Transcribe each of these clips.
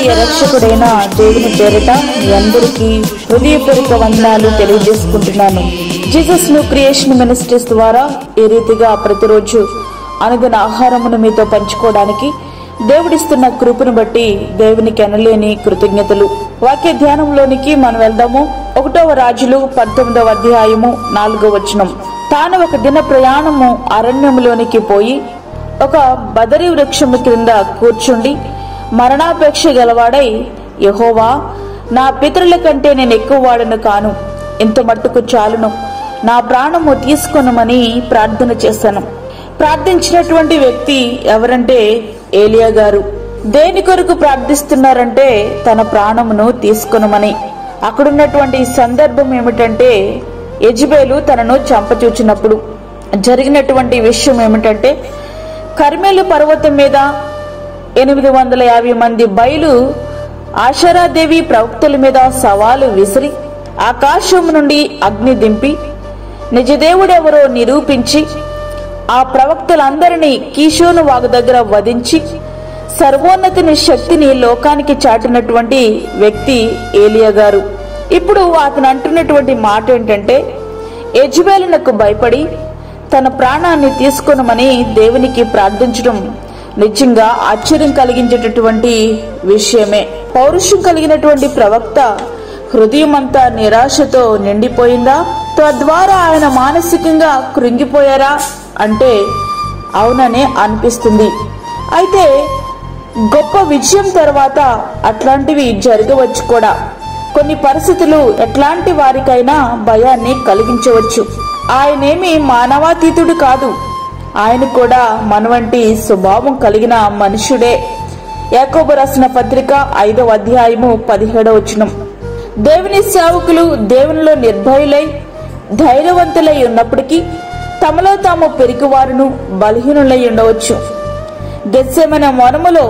ప్రియ రక్షకుడైన దేవుని పేరిట మీ అందరికీ హృదయపూర్వక వందనాలు తెలియజేసుకుంటున్నాను. జీసస్ న్యూ క్రియేషన్ మినిస్ట్రీస్ ద్వారా ఈ రీతిగా ప్రతిరోజు అనుదిన ఆహారమును మీతో పంచుకోవడానికి దేవుడిస్తున్న కృపను బట్టి దేవునికి ఎనలేని కృతజ్ఞతలు. వాక్య ధ్యానంలోనికి మనం వెళ్దాము. 1వ రాజులు 19వ అధ్యాయము 4వ వచనం. తాను ఒక దిన ప్రయాణము అరణ్యములోనికి పోయి ఒక బదరి వృక్షము క్రింద కూర్చుండి మరణాపేక్ష గలవాడై, యెహోవా, నా పితరుల కంటే నేను ఎక్కువ వాడను కాను, ఇంత మట్టుకు చాలును, నా ప్రాణము తీసుకొనమని ప్రార్థన చేశాను. ప్రార్థించినటువంటి వ్యక్తి ఎవరంటే ఏలియా గారు. దేని కొరకు ప్రార్థిస్తున్నారంటే తన ప్రాణమును తీసుకొనమని. అక్కడున్నటువంటి సందర్భం ఏమిటంటే యెజెబెలు తనను చంపచూచినప్పుడు జరిగినటువంటి విషయం ఏమిటంటే, కర్మెలు పర్వతం మీద 850 మంది బయలు ఆషరాదేవి ప్రవక్తల మీద సవాలు విసిరి ఆకాశం నుండి అగ్ని దింపి నిజదేవుడెవరో నిరూపించి ఆ ప్రవక్తలందరినీ కీషోను వాగు దగ్గర వధించి సర్వోన్నతుని శక్తిని లోకానికి చాటినటువంటి వ్యక్తి ఏలియా గారు. ఇప్పుడు అతను అంటున్నటువంటి మాట ఏంటంటే, యెజెబెలునకు భయపడి తన ప్రాణాన్ని తీసుకొనమని దేవునికి ప్రార్థించడం నిజంగా ఆశ్చర్యం కలిగించేటటువంటి విషయమే. పౌరుషం కలిగినటువంటి ప్రవక్త హృదయం అంతా నిరాశతో నిండిపోయిందా? తద్వారా ఆయన మానసికంగా కృంగిపోయారా అంటే అవుననే అనిపిస్తుంది. అయితే గొప్ప విజయం తర్వాత అట్లాంటివి జరగవచ్చు కూడా. కొన్ని పరిస్థితులు ఎట్లాంటి వారికైనా భయాన్ని కలిగించవచ్చు. ఆయనేమి మానవాతీతుడు కాదు, ఆయన కూడా మన వంటి స్వభావం కలిగిన మనుష్యుడే. యాకోబు రాసిన పత్రిక 5వ అధ్యాయము 17వ వచనం. దేవుని సేవకులు దేవునిలో నిర్భయులై ధైర్యవంతులై ఉన్నప్పటికీ తమలో తాము పెరిగివారును బలహీనులై ఉండవచ్చు. గెత్సేమనే వనములో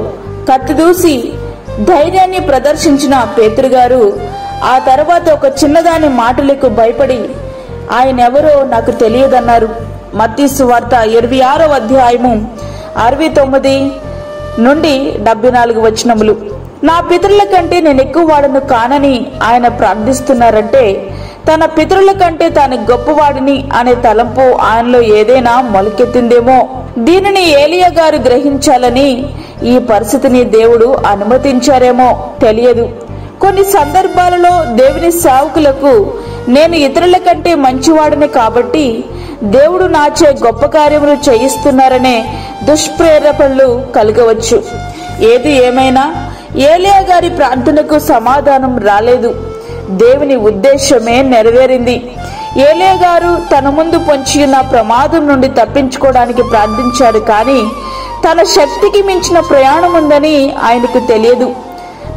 కత్తి దూసి ధైర్యాన్ని ప్రదర్శించిన పేతురు గారు ఆ తర్వాత ఒక చిన్నదాని మాటలకు భయపడి ఆయనెవరో నాకు తెలియదన్నారు. మత్తయి సువార్త 26వ అధ్యాయము 69 నుండి 74 వచనములు. నా పితరుల కంటే నేను ఎక్కువ వాడను కానని ఆయన ప్రార్థిస్తున్నారంటే తన పితరుల కంటే తాను గొప్పవాడిని అనే తలంపు ఆయనలో ఏదైనా మొలకెత్తిందేమో. దీనిని ఏలియా గారు గ్రహించాలని ఈ పరిస్థితిని దేవుడు అనుమతించారేమో తెలియదు. కొన్ని సందర్భాలలో దేవుని సేవకులకు నేను ఇతరుల కంటే మంచివాడిని కాబట్టి దేవుడు నాచే గొప్ప కార్యములు చేయిస్తున్నారనే దుష్ప్రేరేపణలు కలగవచ్చు. ఏది ఏమైనా ఏలియా గారి ప్రార్థనకు సమాధానం రాలేదు. దేవుని ఉద్దేశమే నెరవేరింది. ఏలియా గారు తన ముందు పొంచి ఉన్న ప్రమాదం నుండి తప్పించుకోవడానికి ప్రార్థించాడు, కానీ తన శక్తికి మించిన ప్రయాణం ఉందని ఆయనకు తెలియదు.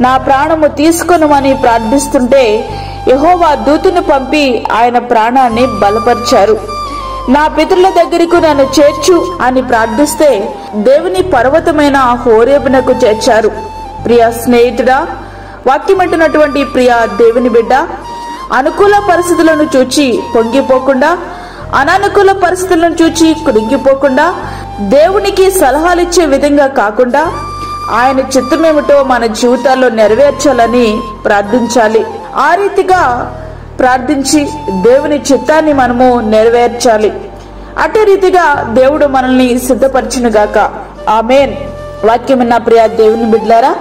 నా ప్రాణము తీసుకొనమని ప్రార్థిస్తుంటే యెహోవా దూతను పంపి ఆయన ప్రాణాన్ని బలపరిచారు. నా పితరుల దగ్గరకు నన్ను చేర్చు అని ప్రార్థిస్తే దేవుని పర్వతమైన హోరేబునకు చేర్చారు. ప్రియ స్నేహితుడా, వాక్యమంటున్నటువంటి ప్రియ దేవుని బిడ్డ, అనుకూల పరిస్థితులను చూచి పొంగిపోకుండా, అనానుకూల పరిస్థితులను చూచి కృంగిపోకుండా, దేవునికి సలహాలిచ్చే విధంగా కాకుండా ఆయన చిత్తమేమిటో మన జీవితాల్లో నెరవేర్చాలని ప్రార్థించాలి. ఆ రీతిగా ప్రార్థించి దేవుని చిత్తాన్ని మనము నెరవేర్చాలి. అదే రీతిగా దేవుడు మనల్ని సిద్ధపరచునుగాక. ఆమేన్. వాక్యం విన్న ప్రియ దేవుని బిడ్డలారా,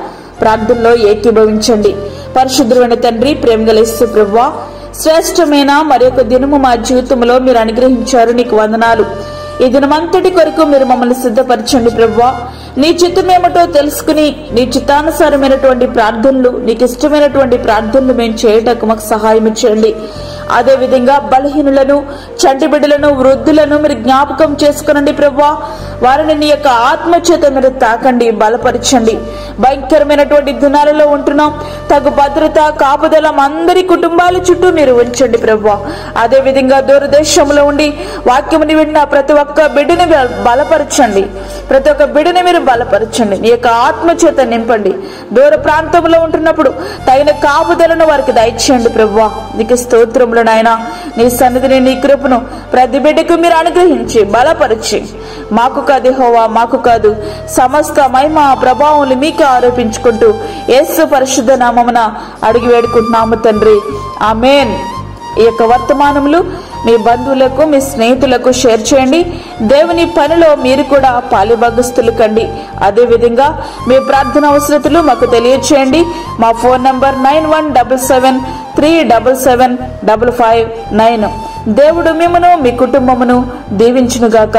ప్రార్థనలో ఏకీభవించండి. పరిశుద్ధుడైన తండ్రి, ప్రేమగల యేసు ప్రభువా, శ్రేష్టమైన మరొక దినము మా జీవితంలో మీరు అనుగ్రహించారు, నీకు వందనాలు. ఈ దినమంతటి కొరకు మీరు మమ్మల్ని సిద్ధపరచండి ప్రభువా. నీ చిత్తమేమిటో తెలుసుకుని నీ చిత్తానుసారమైనటువంటి ప్రార్థనలు, నీకు ఇష్టమైనటువంటి ప్రార్థనలు మేము చేయటకు మాకు సహాయం చేయండి. అదే విధంగా బలహీనులను, చంటి బిడ్డలను, వృద్ధులను మీరు జ్ఞాపకం చేసుకునండి ప్రభువా. వారిని నీ యొక్క ఆత్మచేత మీరు తాకండి, బలపరచండి. భయంకరమైనటువంటి దినాలలో ఉంటున్నాం. తగు భద్రత, కాపుదలం అందరి కుటుంబాల చుట్టూ మీరు ఉంచండి ప్రభువా. అదే విధంగా దూరదేశంలో ఉండి వాక్యముని విన్న ప్రతి ఒక్క బిడ్డని బలపరచండి. ప్రతి ఒక్క బిడ్డని మీరు బలపరచండి. నీ యొక్క ఆత్మచేత నింపండి. దూర ప్రాంతంలో ఉంటున్నప్పుడు తగిన కాపుదలను వారికి దయచేయండి ప్రభువా. నీకు స్తోత్రములు నాయనా. నీ సన్నిధిని, నీ కృపను ప్రతి బిడ్డకు మీరు అనుగ్రహించి బలపరిచి, మాకు కాదు యెహోవా, మాకు కాదు, సమస్త మహిమ ప్రభావములు మీకే మీతో ఆరోపించుకుంటూ యేసు పరిశుద్ధ నామమున అడిగి వేడుకుంటున్నాము తండ్రి, ఆమేన్. ఈ యొక్క వర్తమానములు మీ బంధువులకు, మీ స్నేహితులకు షేర్ చేయండి. దేవుని పనిలో మీరు కూడా పాలుభాగస్తులు కండి. అదేవిధంగా మీ ప్రార్థన అవసరతలు మాకు తెలియచేయండి. మా ఫోన్ నంబర్ 9177377559. దేవుడు మిమ్మును మీ కుటుంబమును దీవించునుగాక.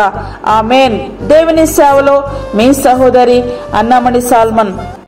ఆమేన్. దేవుని సేవలో మీ సహోదరి అన్నామణి సాల్మన్.